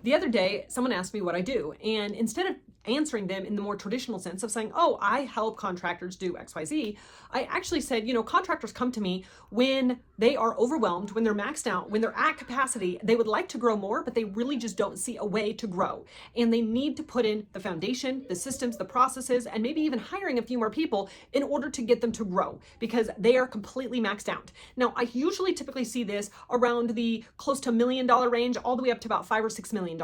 The other day, someone asked me what I do, and instead of answering them in the more traditional sense of saying, oh, I help contractors do XYZ, I actually said, contractors come to me when they are overwhelmed, when they're maxed out, when they're at capacity. They would like to grow more, but they really just don't see a way to grow. And they need to put in the foundation, the systems, the processes, and maybe even hiring a few more people in order to get them to grow, because they are completely maxed out. Now, I usually typically see this around the close to $1 million range, all the way up to about $5 or $6 million.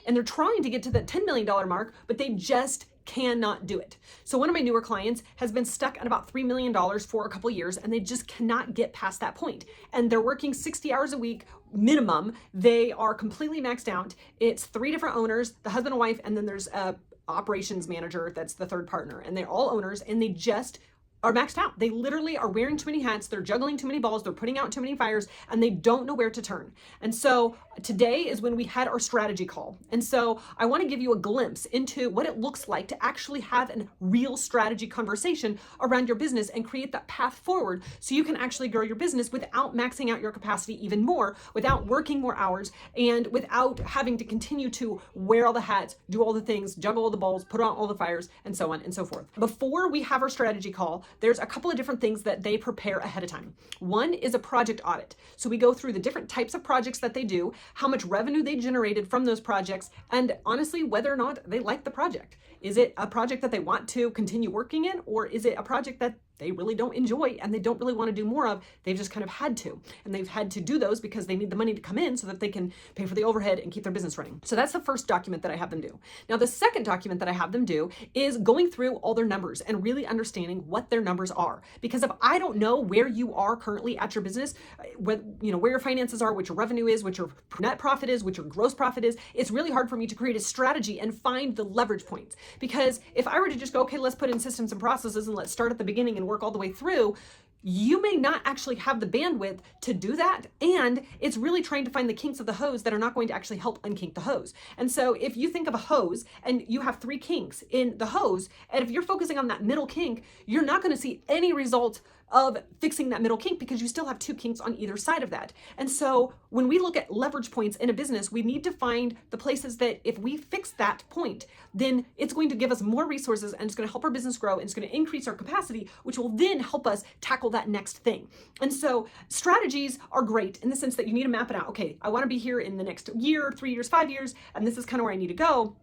And they're trying to get to the $10 million mark, but they just cannot do it. So one of my newer clients has been stuck at about $3 million for a couple of years, and they just cannot get past that point. And they're working 60 hours a week minimum. They are completely maxed out. It's 3 different owners, the husband and wife, and then there's a operations manager that's the third partner, and they're all owners, and they just are maxed out. They literally are wearing too many hats. They're juggling too many balls. They're putting out too many fires, and they don't know where to turn. And so today is when we had our strategy call. And so I want to give you a glimpse into what it looks like to actually have a real strategy conversation around your business and create that path forward so you can actually grow your business without maxing out your capacity even more, without working more hours, and without having to continue to wear all the hats, do all the things, juggle all the balls, put out all the fires, and so on and so forth. Before we have our strategy call, there's a couple of different things that they prepare ahead of time. One is a project audit. So we go through the different types of projects that they do, how much revenue they generated from those projects, and honestly, whether or not they like the project. Is it a project that they want to continue working in, or is it a project that they really don't enjoy and they don't really want to do more of? They've just kind of had to. And they've had to do those because they need the money to come in so that they can pay for the overhead and keep their business running. So that's the first document that I have them do. Now, the second document that I have them do is going through all their numbers and really understanding what their numbers are. Because if I don't know where you are currently at your business, where your finances are, what your revenue is, what your net profit is, what your gross profit is, it's really hard for me to create a strategy and find the leverage points. Because if I were to just go, okay, let's put in systems and processes and let's start at the beginning and work all the way through, you may not actually have the bandwidth to do that. And it's really trying to find the kinks of the hose that are not going to actually help unkink the hose. And so if you think of a hose and you have 3 kinks in the hose, and if you're focusing on that middle kink, you're not going to see any result of fixing that middle kink because you still have 2 kinks on either side of that. And so when we look at leverage points in a business, we need to find the places that if we fix that point, then it's going to give us more resources and it's going to help our business grow and it's going to increase our capacity, which will then help us tackle that next thing. And so strategies are great in the sense that you need to map it out. Okay, I want to be here in the next year, 3 years, 5 years, and this is kind of where I need to go.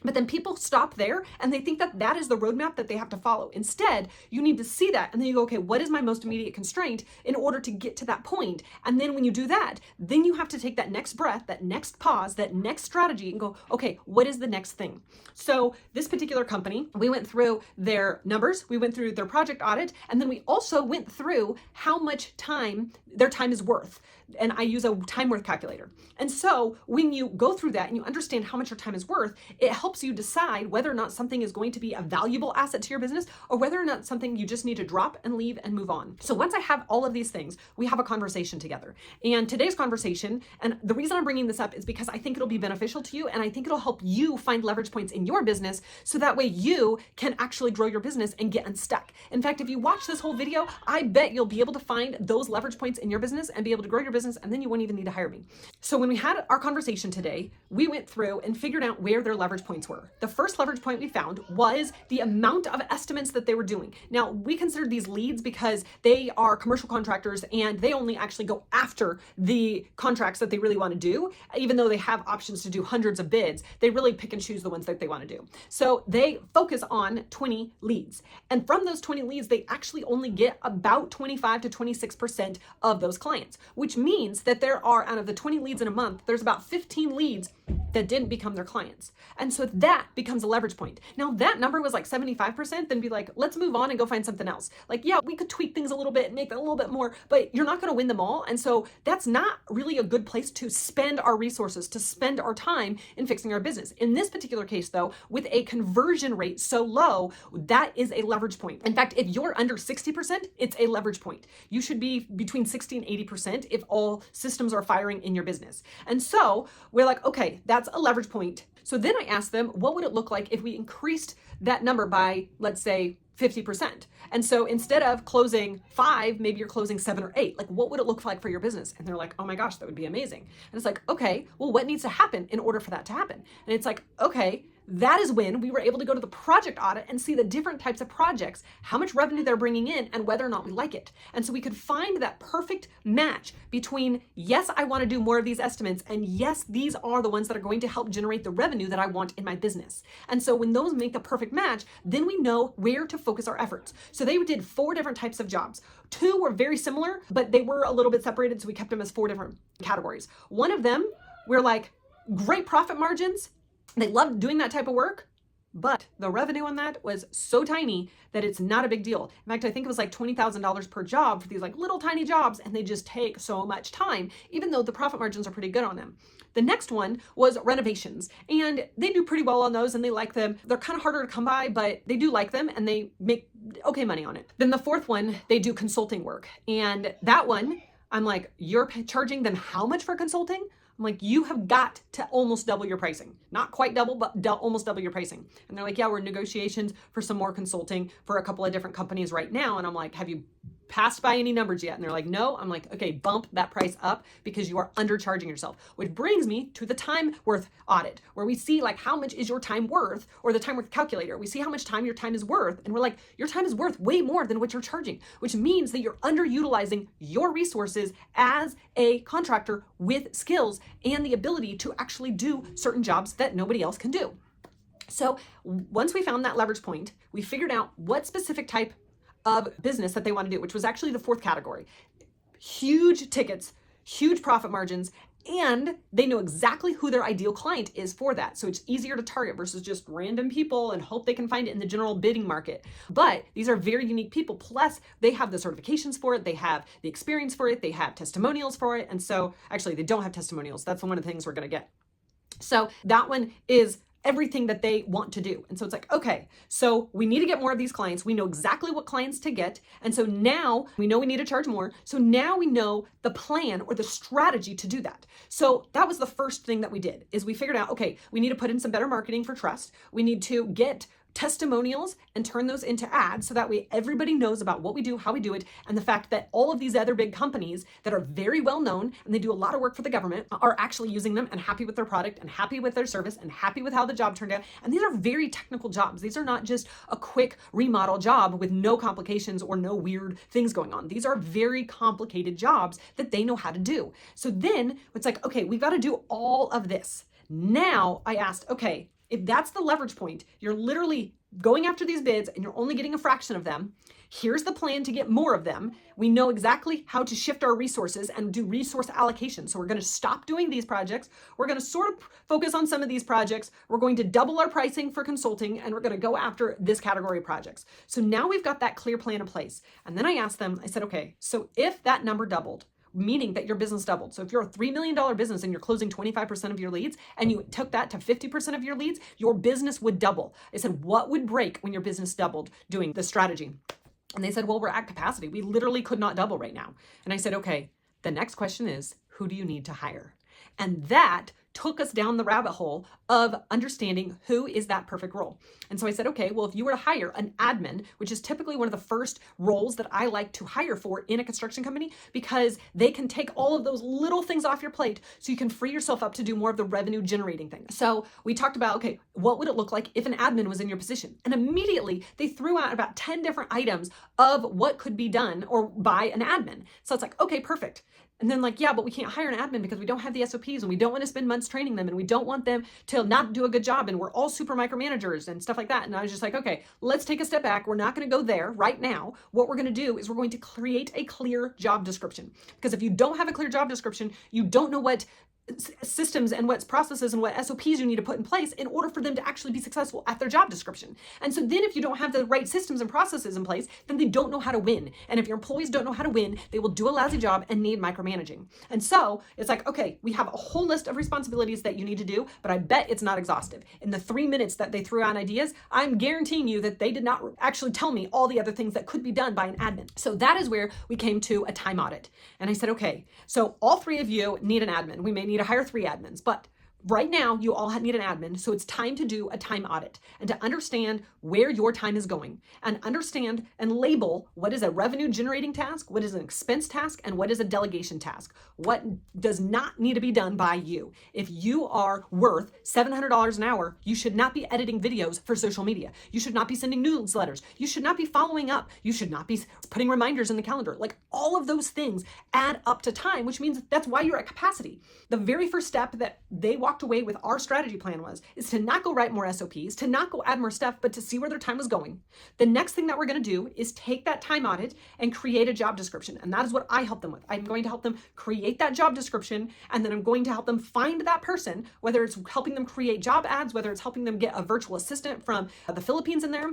But then people stop there and they think that that is the roadmap that they have to follow. Instead, you need to see that and then you go, okay, what is my most immediate constraint in order to get to that point? And then when you do that, then you have to take that next breath, that next pause, that next strategy and go, okay, what is the next thing? So this particular company, we went through their numbers, we went through their project audit, and then we also went through how much time their time is worth. And I use a time worth calculator. And so when you go through that and you understand how much your time is worth, it helps you decide whether or not something is going to be a valuable asset to your business or whether or not something you just need to drop and leave and move on. So once I have all of these things, we have a conversation together. And today's conversation, and the reason I'm bringing this up is because I think it'll be beneficial to you and I think it'll help you find leverage points in your business so that way you can actually grow your business and get unstuck. In fact, if you watch this whole video, I bet you'll be able to find those leverage points in your business and be able to grow your business, and then you won't even need to hire me. So when we had our conversation today, we went through and figured out where their leverage points were. The first leverage point we found was the amount of estimates that they were doing. Now, we consider these leads because they are commercial contractors and they only actually go after the contracts that they really want to do. Even though they have options to do hundreds of bids, they really pick and choose the ones that they want to do. So they focus on 20 leads. And from those 20 leads, they actually only get about 25 to 26% of those clients, which means that there are, out of the 20 leads in a month, there's about 15 leads that didn't become their clients. And so that becomes a leverage point. Now, that number was like 75%, then be like, let's move on and go find something else. Like, yeah, we could tweak things a little bit and make that a little bit more, but you're not going to win them all. And so that's not really a good place to spend our resources, to spend our time in fixing our business. In this particular case, though, with a conversion rate so low, that is a leverage point. In fact, if you're under 60%, it's a leverage point. You should be between 60 and 80% if all systems are firing in your business. And so we're like, okay, that's that's a leverage point. So then I asked them, what would it look like if we increased that number by, let's say, 50%? And so instead of closing 5, maybe you're closing 7 or 8. Like, what would it look like for your business? And they're like, oh my gosh, that would be amazing. And it's like, okay, well, what needs to happen in order for that to happen? And it's like, okay, that is when we were able to go to the project audit and see the different types of projects, how much revenue they're bringing in, and whether or not we like it. And so we could find that perfect match between, yes, I want to do more of these estimates, and yes, these are the ones that are going to help generate the revenue that I want in my business. And so when those make the perfect match, then we know where to focus our efforts. So they did 4 different types of jobs. 2 were very similar, but they were a little bit separated, so we kept them as 4 different categories. One of them, we're like, great profit margins. They loved doing that type of work, but the revenue on that was so tiny that it's not a big deal. In fact, I think it was like $20,000 per job for these like little tiny jobs, and they just take so much time, even though the profit margins are pretty good on them. The next one was renovations, and they do pretty well on those, and they like them. They're kind of harder to come by, but they do like them, and they make okay money on it. Then the fourth one, they do consulting work, and that one, I'm like, you're charging them how much for consulting? I'm like, you have got to almost double your pricing. Not quite double, but almost double your pricing. And they're like, yeah, we're in negotiations for some more consulting for a couple of different companies right now. And I'm like, have you passed by any numbers yet? And they're like, no. I'm like, okay, bump that price up because you are undercharging yourself. Which brings me to the time worth audit, where we see like how much is your time worth, or the time worth calculator. We see how much time your time is worth, and we're like, your time is worth way more than what you're charging, which means that you're underutilizing your resources as a contractor with skills and the ability to actually do certain jobs that nobody else can do. So once we found that leverage point, we figured out what specific type of business that they want to do, which was actually the 4th category. Huge tickets, huge profit margins, and they know exactly who their ideal client is for that. So it's easier to target versus just random people and hope they can find it in the general bidding market. But these are very unique people. Plus, they have the certifications for it. They have the experience for it. They have testimonials for it. And so actually, they don't have testimonials. That's one of the things we're going to get. So that one is everything that they want to do. And so it's like, okay, so we need to get more of these clients. We know exactly what clients to get. And so now we know we need to charge more. So now we know the plan or the strategy to do that. So that was the first thing that we did, is we figured out, okay, we need to put in some better marketing for trust. We need to get testimonials and turn those into ads, so that way everybody knows about what we do, how we do it, and the fact that all of these other big companies that are very well known and they do a lot of work for the government are actually using them and happy with their product and happy with their service and happy with how the job turned out. And these are very technical jobs. These are not just a quick remodel job with no complications or no weird things going on. These are very complicated jobs that they know how to do. So then it's like, okay, we've got to do all of this. Now I asked, okay, if that's the leverage point, you're literally going after these bids and you're only getting a fraction of them. Here's the plan to get more of them. We know exactly how to shift our resources and do resource allocation. So we're going to stop doing these projects. We're going to sort of focus on some of these projects. We're going to double our pricing for consulting, and we're going to go after this category of projects. So now we've got that clear plan in place. And then I asked them, I said, okay, so if that number doubled, meaning that your business doubled. So if you're a $3 million business and you're closing 25% of your leads, and you took that to 50% of your leads, your business would double. I said, what would break when your business doubled doing this strategy? And they said, well, we're at capacity. We literally could not double right now. And I said, okay, the next question is, who do you need to hire? And that took us down the rabbit hole of understanding who is that perfect role. And so I said, okay, well, if you were to hire an admin, which is typically one of the first roles that I like to hire for in a construction company, because they can take all of those little things off your plate so you can free yourself up to do more of the revenue generating things. So we talked about, okay, what would it look like if an admin was in your position? And immediately they threw out about 10 different items of what could be done or by an admin. So it's like, okay, perfect. And then like, yeah, but we can't hire an admin because we don't have the SOPs and we don't want to spend months training them and we don't want them to not do a good job and we're all super micromanagers and stuff like that. And I was just like, okay, let's take a step back. We're not going to go there right now. What we're going to do is we're going to create a clear job description, because if you don't have a clear job description, you don't know what systems and what processes and what SOPs you need to put in place in order for them to actually be successful at their job description. And so then if you don't have the right systems and processes in place, then they don't know how to win. And if your employees don't know how to win, they will do a lousy job and need micromanaging. And so it's like, okay, we have a whole list of responsibilities that you need to do, but I bet it's not exhaustive. In the 3 minutes that they threw out ideas, I'm guaranteeing you that they did not actually tell me all the other things that could be done by an admin. So that is where we came to a time audit. And I said, okay, so all 3 of you need an admin. We may need to hire 3 admins, but Right now, you all need an admin, so it's time to do a time audit and to understand where your time is going and understand and label what is a revenue generating task, what is an expense task, and what is a delegation task. What does not need to be done by you. If you are worth $700 an hour, you should not be editing videos for social media. You should not be sending newsletters. You should not be following up. You should not be putting reminders in the calendar. Like, all of those things add up to time, which means that's why you're at capacity. The very first step that they walked away with our strategy plan is to not go write more SOPs, to not go add more stuff, but to see where their time was going. The next thing that we're going to do is take that time audit and create a job description. And that is what I help them with. I'm going to help them create that job description, and then I'm going to help them find that person, whether it's helping them create job ads, whether it's helping them get a virtual assistant from the Philippines in there.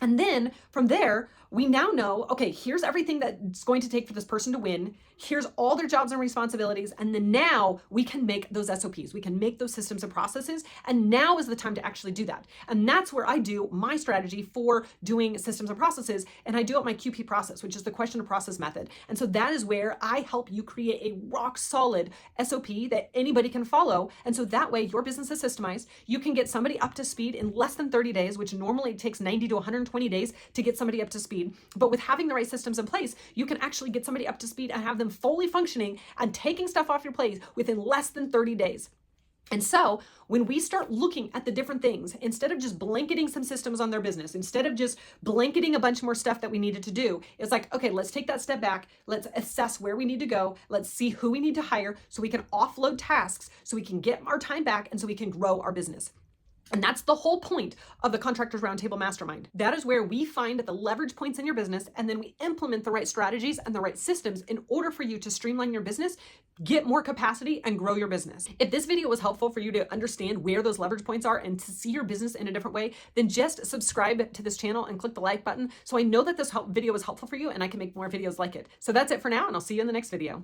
And then from there, we now know, okay, here's everything that's going to take for this person to win. Here's all their jobs and responsibilities. And then now we can make those SOPs. We can make those systems and processes. And now is the time to actually do that. And that's where I do my strategy for doing systems and processes. And I do it my QP process, which is the question to process method. And so that is where I help you create a rock solid SOP that anybody can follow. And so that way your business is systemized. You can get somebody up to speed in less than 30 days, which normally takes 90 to 120 days to get somebody up to speed. But with having the right systems in place, you can actually get somebody up to speed and have them fully functioning and taking stuff off your plate within less than 30 days. And so when we start looking at the different things, instead of just blanketing some systems on their business, instead of just blanketing a bunch more stuff that we needed to do, it's like, okay, let's take that step back. Let's assess where we need to go. Let's see who we need to hire so we can offload tasks, so we can get our time back, and so we can grow our business. And that's the whole point of the Contractors Roundtable Mastermind. That is where we find the leverage points in your business, and then we implement the right strategies and the right systems in order for you to streamline your business, get more capacity, and grow your business. If this video was helpful for you to understand where those leverage points are and to see your business in a different way, then just subscribe to this channel and click the like button so I know that this video was helpful for you and I can make more videos like it. So that's it for now, and I'll see you in the next video.